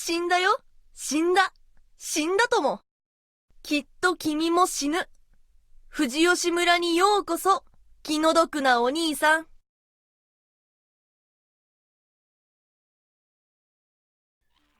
死んだよ。死んだ。死んだとも。きっと君も死ぬ。藤吉村にようこそ。気の毒なお兄さん。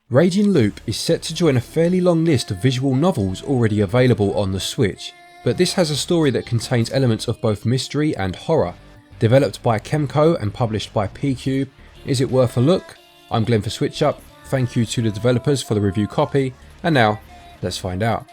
Raging Loop is set to join a fairly long list of visual novels already available on the Switch, but this has a story that contains elements of both mystery and horror. Developed by Kemco and published by PQube, is it worth a look? I'm Glenn for SwitchUp, thank you to the developers for the review copy, and now, let's find out.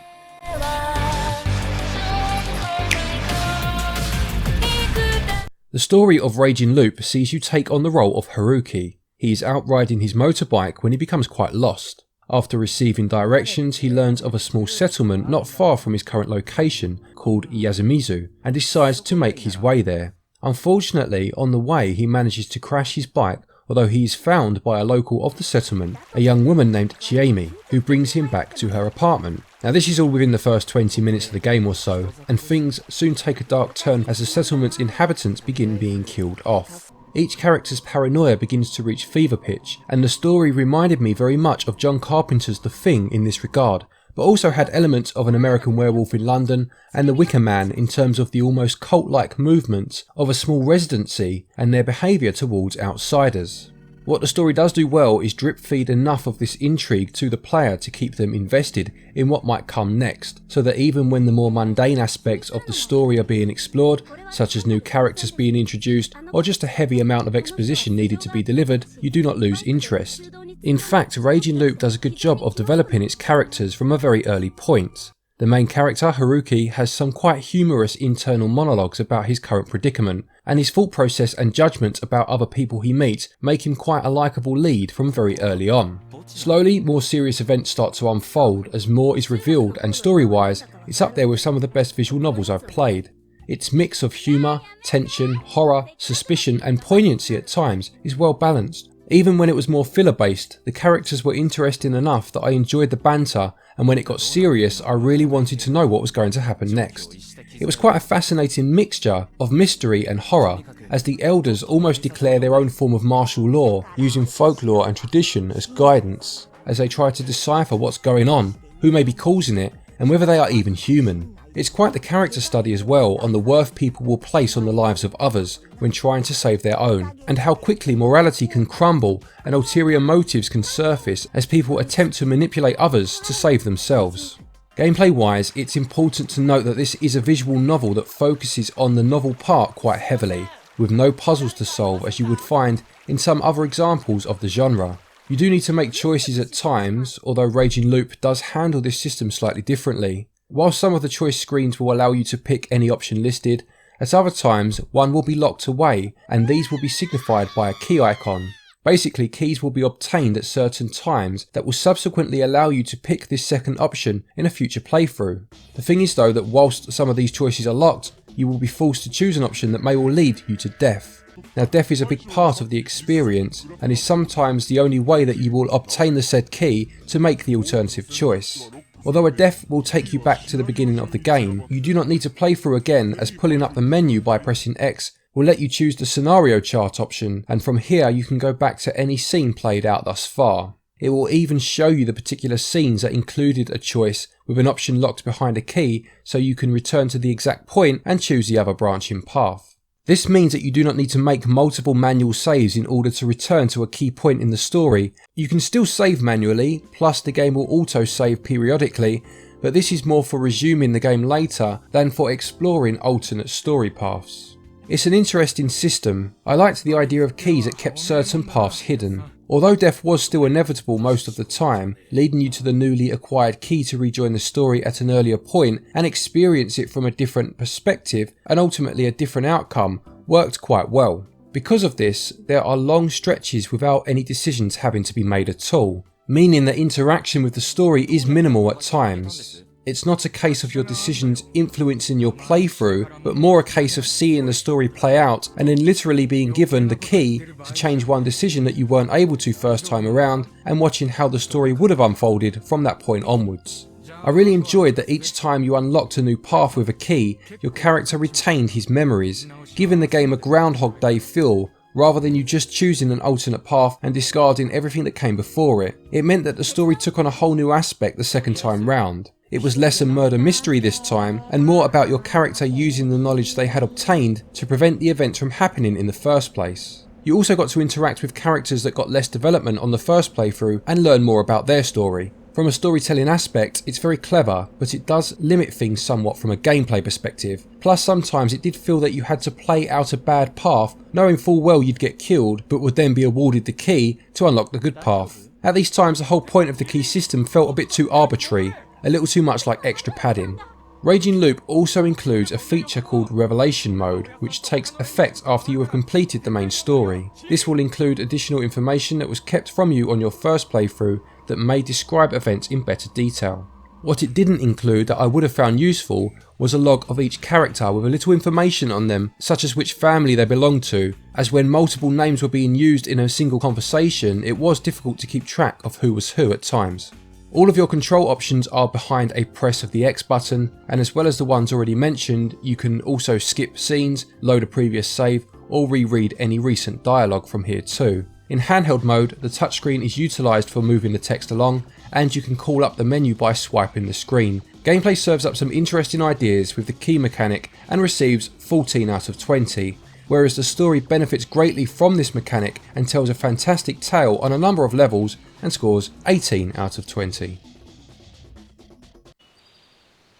The story of Raging Loop sees you take on the role of Haruki. He is out riding his motorbike when he becomes quite lost. After receiving directions, he learns of a small settlement not far from his current location called Yasumizu and decides to make his way there. Unfortunately, on the way he manages to crash his bike, although he is found by a local of the settlement, a young woman named Chiemi, who brings him back to her apartment. Now this is all within the first 20 minutes of the game or so, and things soon take a dark turn as the settlement's inhabitants begin being killed off. Each character's paranoia begins to reach fever pitch, and the story reminded me very much of John Carpenter's The Thing in this regard, but also had elements of An American Werewolf in London and The Wicker Man in terms of the almost cult-like movements of a small residency and their behaviour towards outsiders. What the story does do well is drip feed enough of this intrigue to the player to keep them invested in what might come next, so that even when the more mundane aspects of the story are being explored, such as new characters being introduced or just a heavy amount of exposition needed to be delivered, you do not lose interest. In fact, Raging Loop does a good job of developing its characters from a very early point. The main character, Haruki, has some quite humorous internal monologues about his current predicament, and his thought process and judgment about other people he meets make him quite a likeable lead from very early on. Slowly, more serious events start to unfold as more is revealed, and story-wise, it's up there with some of the best visual novels I've played. Its mix of humour, tension, horror, suspicion and poignancy at times is well balanced. Even when it was more filler-based, the characters were interesting enough that I enjoyed the banter, and when it got serious I really wanted to know what was going to happen next. It was quite a fascinating mixture of mystery and horror, as the elders almost declare their own form of martial law, using folklore and tradition as guidance, as they try to decipher what's going on, who may be causing it, and whether they are even human. It's quite the character study as well on the worth people will place on the lives of others when trying to save their own, and how quickly morality can crumble and ulterior motives can surface as people attempt to manipulate others to save themselves. Gameplay wise, it's important to note that this is a visual novel that focuses on the novel part quite heavily, with no puzzles to solve as you would find in some other examples of the genre. You do need to make choices at times, although Raging Loop does handle this system slightly differently. While some of the choice screens will allow you to pick any option listed, at other times one will be locked away and these will be signified by a key icon. Basically, keys will be obtained at certain times that will subsequently allow you to pick this second option in a future playthrough. The thing is though that whilst some of these choices are locked, you will be forced to choose an option that may well lead you to death. Now death is a big part of the experience and is sometimes the only way that you will obtain the said key to make the alternative choice. Although a death will take you back to the beginning of the game, you do not need to play through again, as pulling up the menu by pressing X will let you choose the scenario chart option, and from here you can go back to any scene played out thus far. It will even show you the particular scenes that included a choice with an option locked behind a key, so you can return to the exact point and choose the other branching path. This means that you do not need to make multiple manual saves in order to return to a key point in the story. You can still save manually, plus the game will auto save periodically, but this is more for resuming the game later than for exploring alternate story paths. It's an interesting system. I liked the idea of keys that kept certain paths hidden. Although death was still inevitable most of the time, leading you to the newly acquired key to rejoin the story at an earlier point and experience it from a different perspective and ultimately a different outcome worked quite well. Because of this, there are long stretches without any decisions having to be made at all, meaning that interaction with the story is minimal at times. It's not a case of your decisions influencing your playthrough, but more a case of seeing the story play out and then literally being given the key to change one decision that you weren't able to first time around, and watching how the story would have unfolded from that point onwards. I really enjoyed that each time you unlocked a new path with a key, your character retained his memories, giving the game a Groundhog Day feel rather than you just choosing an alternate path and discarding everything that came before it. It meant that the story took on a whole new aspect the second time round. It was less a murder mystery this time, and more about your character using the knowledge they had obtained to prevent the events from happening in the first place. You also got to interact with characters that got less development on the first playthrough and learn more about their story. From a storytelling aspect, it's very clever, but it does limit things somewhat from a gameplay perspective. Plus sometimes it did feel that you had to play out a bad path, knowing full well you'd get killed, but would then be awarded the key to unlock the good path. At these times the whole point of the key system felt a bit too arbitrary, a little too much like extra padding. Raging Loop also includes a feature called Revelation Mode, which takes effect after you have completed the main story. This will include additional information that was kept from you on your first playthrough that may describe events in better detail. What it didn't include that I would have found useful was a log of each character with a little information on them, such as which family they belonged to, as when multiple names were being used in a single conversation, it was difficult to keep track of who was who at times. All of your control options are behind a press of the X button, and as well as the ones already mentioned, you can also skip scenes, load a previous save, or reread any recent dialogue from here too. In handheld mode, the touchscreen is utilised for moving the text along, and you can call up the menu by swiping the screen. Gameplay serves up some interesting ideas with the key mechanic and receives 14 out of 20. Whereas the story benefits greatly from this mechanic and tells a fantastic tale on a number of levels and scores 18 out of 20.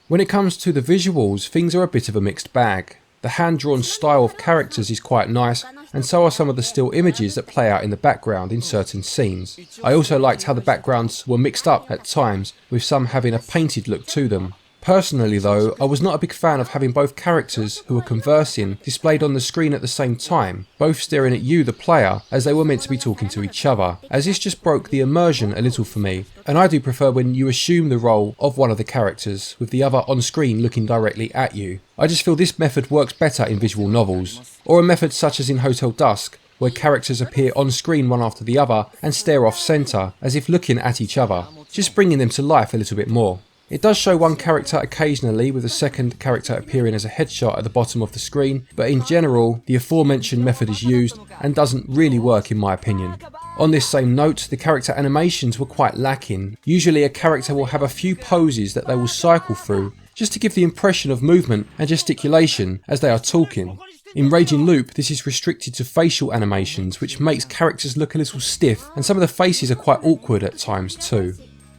When it comes to the visuals, things are a bit of a mixed bag. The hand-drawn style of characters is quite nice, and so are some of the still images that play out in the background in certain scenes. I also liked how the backgrounds were mixed up at times, with some having a painted look to them. Personally though, I was not a big fan of having both characters who were conversing displayed on the screen at the same time, both staring at you, the player, as they were meant to be talking to each other, as this just broke the immersion a little for me, and I do prefer when you assume the role of one of the characters, with the other on screen looking directly at you. I just feel this method works better in visual novels, or a method such as in Hotel Dusk, where characters appear on screen one after the other and stare off centre, as if looking at each other, just bringing them to life a little bit more. It does show one character occasionally, with a second character appearing as a headshot at the bottom of the screen, but in general, the aforementioned method is used and doesn't really work in my opinion. On this same note, the character animations were quite lacking. Usually a character will have a few poses that they will cycle through, just to give the impression of movement and gesticulation as they are talking. In Raging Loop, this is restricted to facial animations, which makes characters look a little stiff, and some of the faces are quite awkward at times too.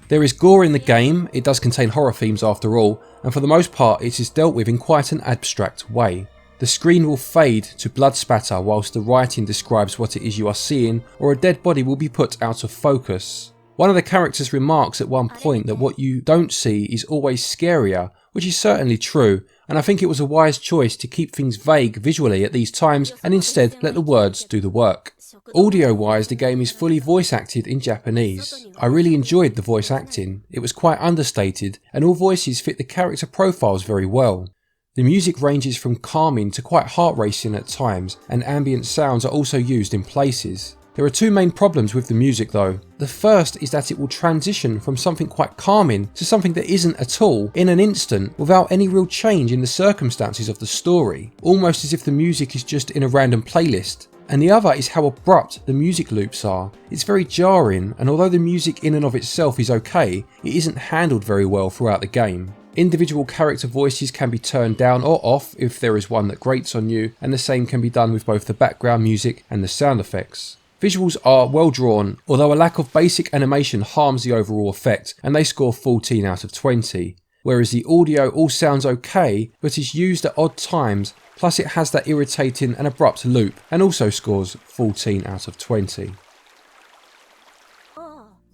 There is gore in the game, it does contain horror themes after all, and for the most part it is dealt with in quite an abstract way. The screen will fade to blood spatter whilst the writing describes what it is you are seeing, or a dead body will be put out of focus. One of the characters remarks at one point that what you don't see is always scarier, which is certainly true, and I think it was a wise choice to keep things vague visually at these times and instead let the words do the work. Audio wise, the game is fully voice acted in Japanese. I really enjoyed the voice acting, it was quite understated and all voices fit the character profiles very well. The music ranges from calming to quite heart racing at times, and ambient sounds are also used in places. There are two main problems with the music though. The first is that it will transition from something quite calming to something that isn't at all in an instant without any real change in the circumstances of the story, almost as if the music is just in a random playlist. And the other is how abrupt the music loops are. It's very jarring, and although the music in and of itself is okay, it isn't handled very well throughout the game. Individual character voices can be turned down or off if there is one that grates on you, and the same can be done with both the background music and the sound effects. Visuals are well drawn, although a lack of basic animation harms the overall effect, and they score 14 out of 20. Whereas the audio all sounds okay, but is used at odd times, plus it has that irritating and abrupt loop, and also scores 14 out of 20.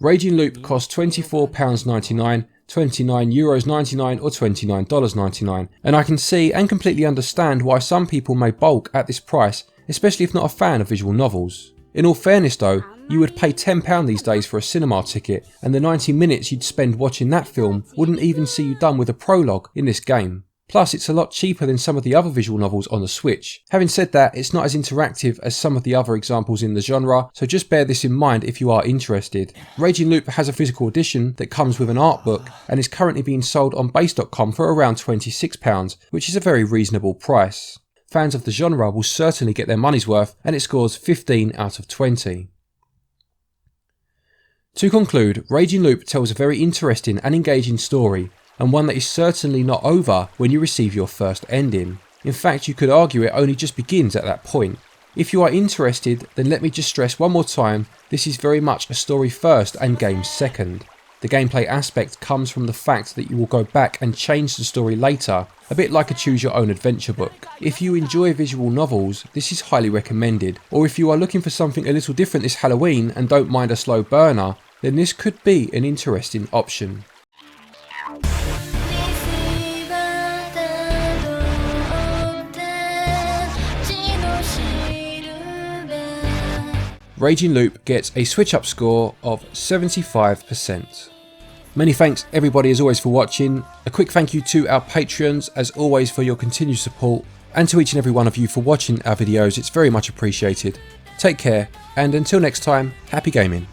Raging Loop costs £24.99, €29.99 or $29.99, and I can see and completely understand why some people may balk at this price, especially if not a fan of visual novels. In all fairness though, you would pay £10 these days for a cinema ticket, and the 90 minutes you'd spend watching that film wouldn't even see you done with a prologue in this game. Plus it's a lot cheaper than some of the other visual novels on the Switch. Having said that, it's not as interactive as some of the other examples in the genre, so just bear this in mind if you are interested. Raging Loop has a physical edition that comes with an art book and is currently being sold on base.com for around £26, which is a very reasonable price. fans of the genre will certainly get their money's worth, and it scores 15 out of 20. To conclude, Raging Loop tells a very interesting and engaging story, and one that is certainly not over when you receive your first ending. In fact, you could argue it only just begins at that point. If you are interested, then let me just stress one more time, this is very much a story first and game second. The gameplay aspect comes from the fact that you will go back and change the story later, a bit like a choose your own adventure book. If you enjoy visual novels, this is highly recommended, or if you are looking for something a little different this Halloween and don't mind a slow burner, then this could be an interesting option. Raging Loop gets a SwitchUp score of 75%. Many thanks everybody as always for watching. A quick thank you to our Patreons as always for your continued support, and to each and every one of you for watching our videos, it's very much appreciated. Take care, and until next time, happy gaming.